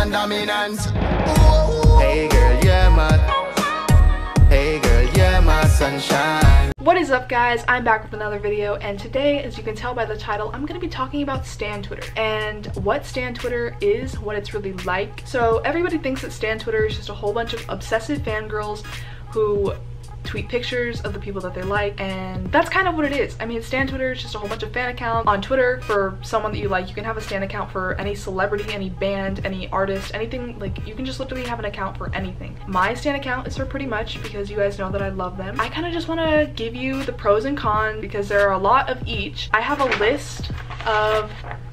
Dominant. Hey girl, you're my sunshine. What is up, guys? I'm back with another video, and today, as you can tell by the title, I'm going to be talking about Stan Twitter and what Stan Twitter is, what it's really like. So everybody thinks that Stan Twitter is just a whole bunch of obsessive fangirls who tweet pictures of the people that they like, and that's kind of what it is. I mean, Stan Twitter is just a whole bunch of fan accounts on Twitter for someone that you like. You can have a Stan account for any celebrity, any band, any artist, anything. Like, you can just literally have an account for anything. My Stan account is for Pretty Much because you guys know that I love them. I kind of just want to give you the pros and cons because there are a lot of each. I have a list of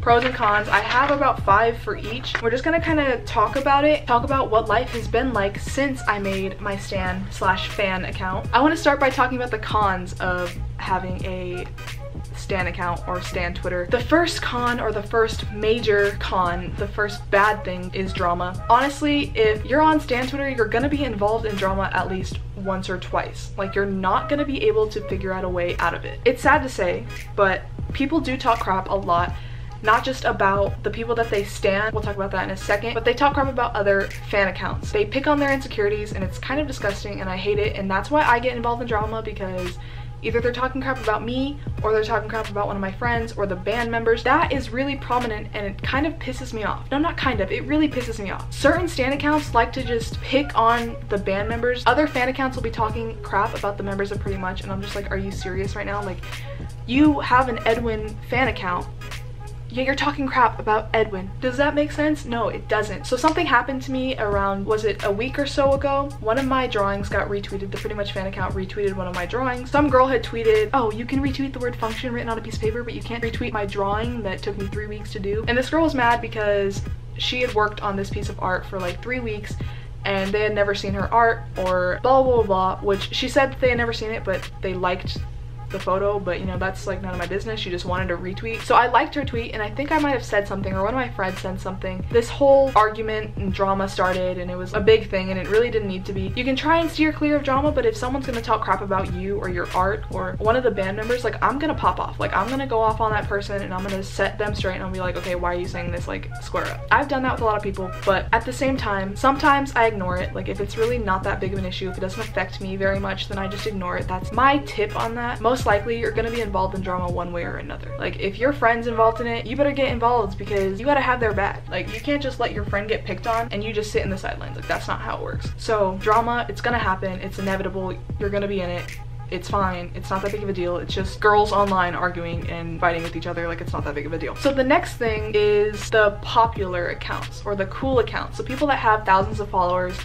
pros and cons. I have about 5 for each. We're just gonna kind of talk about it, talk about what life has been like since I made my Stan/fan account. I want to start by talking about the cons of having a Stan account or Stan Twitter. The first con, or the first major con, the first bad thing, is drama. Honestly, if you're on Stan Twitter, you're gonna be involved in drama at least once or twice. Like, you're not gonna be able to figure out a way out of it. It's sad to say, but people do talk crap a lot. Not just about the people that they stan, we'll talk about that in a second, but they talk crap about other fan accounts. They pick on their insecurities, and it's kind of disgusting, and I hate it, and that's why I get involved in drama, because either they're talking crap about me, or they're talking crap about one of my friends, or the band members. That is really prominent, and it kind of pisses me off. No, not kind of, it really pisses me off. Certain stan accounts like to just pick on the band members. Other fan accounts will be talking crap about the members of Pretty Much, and I'm just like, are you serious right now? Like, you have an Edwin fan account, yeah, you're talking crap about Edwin. Does that make sense? No, it doesn't. So something happened to me around, was it a week or so ago? One of my drawings got retweeted. The Pretty Much fan account retweeted one of my drawings. Some girl had tweeted, oh, you can retweet the word function written on a piece of paper, but you can't retweet my drawing that took me 3 weeks to do. And this girl was mad because she had worked on this piece of art for like 3 weeks, and they had never seen her art, or blah, blah, blah, blah, which she said that they had never seen it, but they liked the photo, but you know, that's like none of my business. She just wanted to retweet. So I liked her tweet, and I think I might have said something, or one of my friends said something. This whole argument and drama started, and it was a big thing, and it really didn't need to be. You can try and steer clear of drama, but if someone's gonna talk crap about you or your art or one of the band members, like, I'm gonna pop off. Like, I'm gonna go off on that person, and I'm gonna set them straight, and I'll be like, okay, why are you saying this? Like, square up. I've done that with a lot of people, but at the same time, sometimes I ignore it. Like, if it's really not that big of an issue, if it doesn't affect me very much, then I just ignore it. That's my tip on that. Most likely, you're gonna be involved in drama one way or another. Like, if your friend's involved in it, you better get involved, because you gotta have their back. Like, you can't just let your friend get picked on and you just sit in the sidelines. Like, that's not how it works. So drama, it's gonna happen, it's inevitable, you're gonna be in it. It's fine, it's not that big of a deal. It's just girls online arguing and fighting with each other. Like, it's not that big of a deal. So the next thing is the popular accounts, or the cool accounts. So people that have thousands of followers,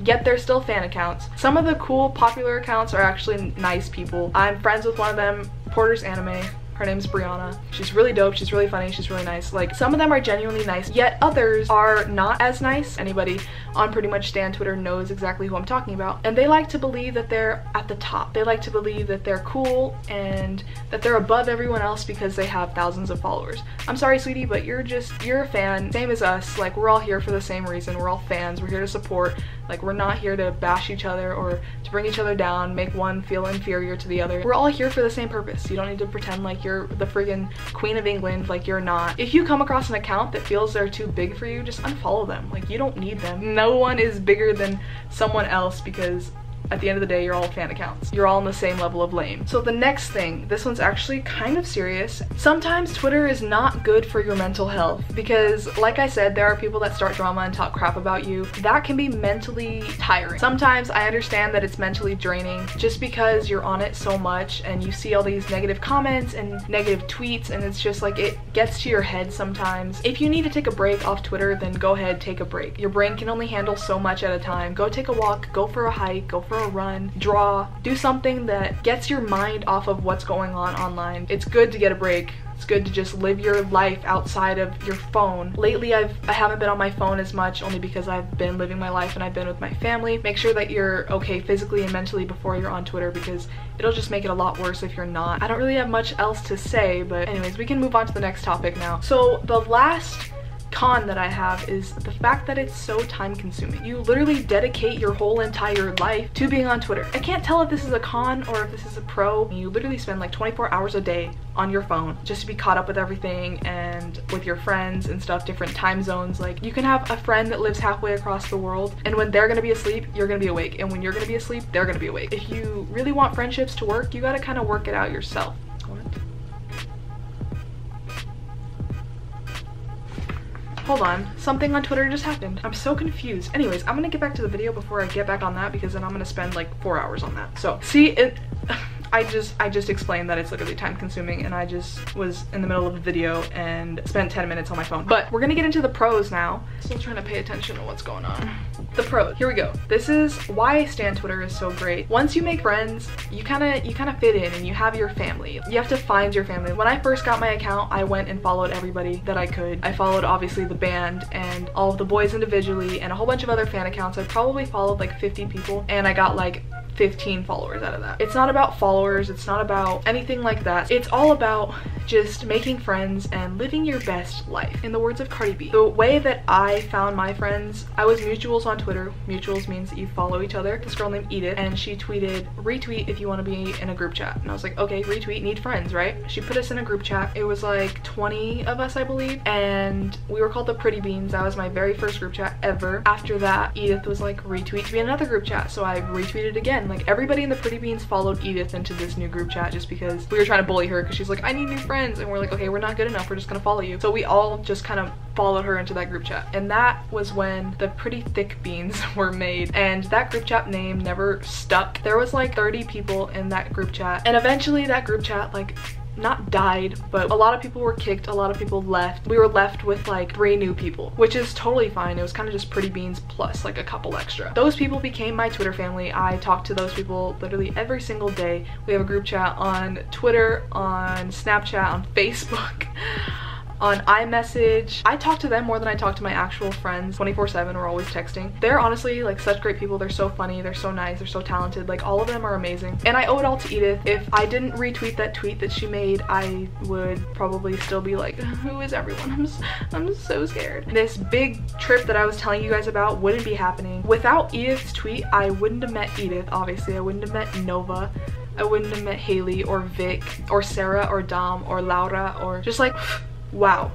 yet they're still fan accounts. Some of the cool popular accounts are actually nice people. I'm friends with one of them, Porter's Anime. Her name's Brianna. She's really dope, she's really funny, she's really nice. Like, some of them are genuinely nice, yet others are not as nice. Anybody on Pretty Much Stan Twitter knows exactly who I'm talking about. And they like to believe that they're at the top. They like to believe that they're cool and that they're above everyone else because they have thousands of followers. I'm sorry, sweetie, but you're a fan, same as us. Like, we're all here for the same reason. We're all fans, we're here to support. Like, we're not here to bash each other or to bring each other down, make one feel inferior to the other. We're all here for the same purpose. You don't need to pretend like you're the friggin' Queen of England, like you're not. If you come across an account that feels they're too big for you, just unfollow them. Like, you don't need them. No one is bigger than someone else, because at the end of the day, you're all fan accounts. You're all on the same level of lame. So the next thing, this one's actually kind of serious. Sometimes Twitter is not good for your mental health, because like I said, there are people that start drama and talk crap about you. That can be mentally tiring. Sometimes I understand that it's mentally draining, just because you're on it so much and you see all these negative comments and negative tweets, and it's just like, it gets to your head sometimes. If you need to take a break off Twitter, then go ahead, take a break. Your brain can only handle so much at a time. Go take a walk, go for a hike, go for a run, draw, do something that gets your mind off of what's going on online. It's good to get a break. It's good to just live your life outside of your phone. Lately, I haven't been on my phone as much, only because I've been living my life and I've been with my family. Make sure that you're okay physically and mentally before you're on Twitter, because it'll just make it a lot worse if you're not. I don't really have much else to say, but anyways, we can move on to the next topic now. So the last con that I have is the fact that it's so time consuming. You literally dedicate your whole entire life to being on Twitter. I can't tell if this is a con or if this is a pro. You literally spend like 24 hours a day on your phone just to be caught up with everything and with your friends and stuff, different time zones. Like, you can have a friend that lives halfway across the world, and when they're gonna be asleep, you're gonna be awake, and when you're gonna be asleep, they're gonna be awake. If you really want friendships to work, you gotta kind of work it out yourself. Hold on, something on Twitter just happened. I'm so confused. Anyways, I'm gonna get back to the video before I get back on that, because then I'm gonna spend like 4 hours on that. So, see, I just explained that it's literally time consuming, and I just was in the middle of a video and spent 10 minutes on my phone. But we're gonna get into the pros now. Still trying to pay attention to what's going on. The pros, here we go. This is why Stan Twitter is so great. Once you make friends, you kind of fit in, and you have your family. You have to find your family. When I first got my account, I went and followed everybody that I could. I followed obviously the band and all of the boys individually and a whole bunch of other fan accounts. I probably followed like 50 people, and I got like 15 followers out of that. It's not about followers, it's not about anything like that. It's all about just making friends and living your best life. In the words of Cardi B, the way that I found my friends, I was mutuals on Twitter. Mutuals means that you follow each other. This girl named Edith, and she tweeted, retweet if you want to be in a group chat. And I was like, okay, retweet, need friends, right? She put us in a group chat. It was like 20 of us, I believe, and we were called the Pretty Beans. That was my very first group chat ever. After that, Edith was like, retweet to be in another group chat. So I retweeted again. Like, everybody in the Pretty Beans followed Edith into this new group chat just because we were trying to bully her, because she's like, I need new friends, and we're like, okay, we're not good enough, we're just gonna follow you. So we all just kind of followed her into that group chat, and that was when the Pretty Thick Beans were made, and that group chat name never stuck. There was like 30 people in that group chat, and eventually that group chat like not died, but a lot of people were kicked, a lot of people left. We were left with like 3 new people, which is totally fine. It was kind of just Pretty Beans plus like a couple extra. Those people became my Twitter family. I talk to those people literally every single day. We have a group chat on Twitter, on Snapchat, on Facebook, on iMessage. I talk to them more than I talk to my actual friends 24/7. We're always texting. They're honestly like such great people. They're so funny, they're so nice, they're so talented. Like, all of them are amazing. And I owe it all to Edith. If I didn't retweet that tweet that she made, I would probably still be like, who is everyone? I'm so scared. This big trip that I was telling you guys about wouldn't be happening. Without Edith's tweet, I wouldn't have met Edith, obviously. I wouldn't have met Nova. I wouldn't have met Haley or Vic or Sarah or Dom or Laura, or just like, wow,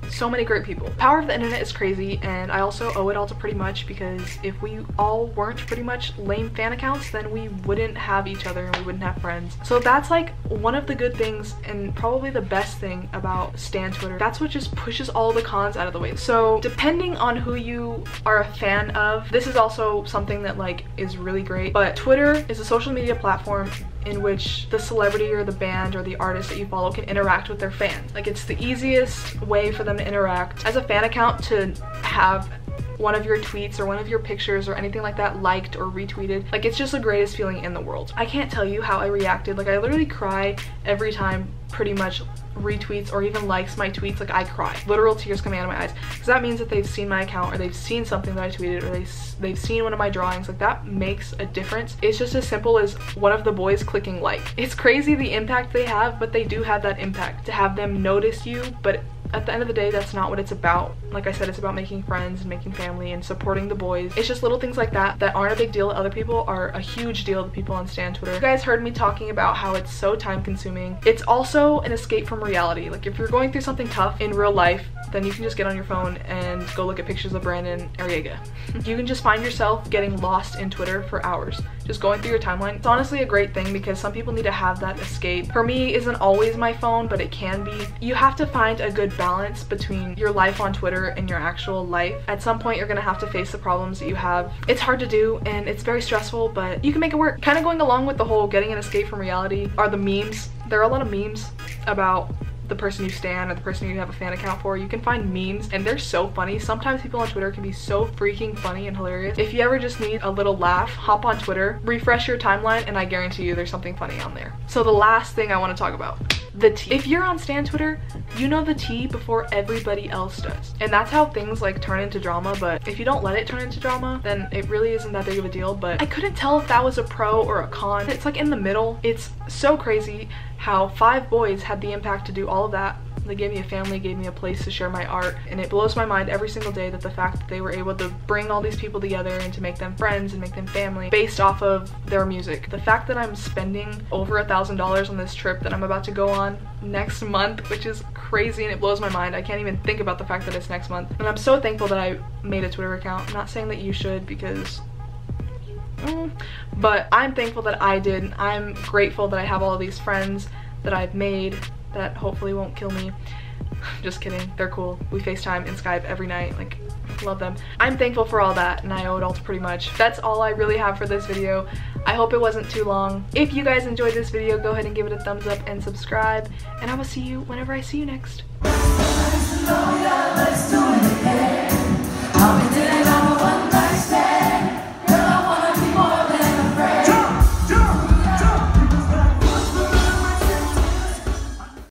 so many great people. Power of the internet is crazy, and I also owe it all to Pretty Much, because if we all weren't Pretty Much lame fan accounts, then we wouldn't have each other and we wouldn't have friends. So that's like one of the good things, and probably the best thing about Stan Twitter. That's what just pushes all the cons out of the way. So depending on who you are a fan of, this is also something that like is really great, but Twitter is a social media platform in which the celebrity or the band or the artist that you follow can interact with their fans. Like, it's the easiest way for them to interact. As a fan account, to have one of your tweets or one of your pictures or anything like that liked or retweeted, like, it's just the greatest feeling in the world. I can't tell you how I reacted. Like, I literally cry every time Pretty Much retweets or even likes my tweets. Like, I cry, literal tears coming out of my eyes, because that means that they've seen my account, or they've seen something that I tweeted, or they've seen one of my drawings. Like, that makes a difference. It's just as simple as one of the boys clicking like. It's crazy the impact they have, but they do have that impact to have them notice you. But at the end of the day, that's not what it's about. Like I said, it's about making friends and making family and supporting the boys. It's just little things like that that aren't a big deal to other people are a huge deal to people on Stan Twitter. You guys heard me talking about how it's so time consuming. It's also an escape from reality. Like, if you're going through something tough in real life, then you can just get on your phone and go look at pictures of Brandon Arriaga. You can just find yourself getting lost in Twitter for hours, just going through your timeline. It's honestly a great thing, because some people need to have that escape. For me, isn't always my phone, but it can be. You have to find a good balance between your life on Twitter and your actual life. At some point, you're gonna have to face the problems that you have. It's hard to do, and it's very stressful, but you can make it work. Kind of going along with the whole getting an escape from reality are the memes. There are a lot of memes about the person you stan or the person you have a fan account for. You can find memes, and they're so funny. Sometimes people on Twitter can be so freaking funny and hilarious. If you ever just need a little laugh, hop on Twitter, refresh your timeline, and I guarantee you there's something funny on there. So the last thing I want to talk about, the tea. If you're on Stan Twitter, you know the tea before everybody else does. And that's how things like turn into drama, but if you don't let it turn into drama, then it really isn't that big of a deal. But I couldn't tell if that was a pro or a con. It's like in the middle. It's so crazy how 5 boys had the impact to do all of that They gave me a family, gave me a place to share my art, and it blows my mind every single day that the fact that they were able to bring all these people together and to make them friends and make them family based off of their music. The fact that I'm spending over $1,000 on this trip that I'm about to go on next month, which is crazy, and it blows my mind. I can't even think about the fact that it's next month. And I'm so thankful that I made a Twitter account. I'm not saying that you should, because but I'm thankful that I did. I'm grateful that I have all of these friends that I've made that hopefully won't kill me. Just kidding, they're cool. We FaceTime and Skype every night, like, love them. I'm thankful for all that, and I owe it all to Pretty Much. That's all I really have for this video. I hope it wasn't too long. If you guys enjoyed this video, go ahead and give it a thumbs up and subscribe, and I will see you whenever I see you next.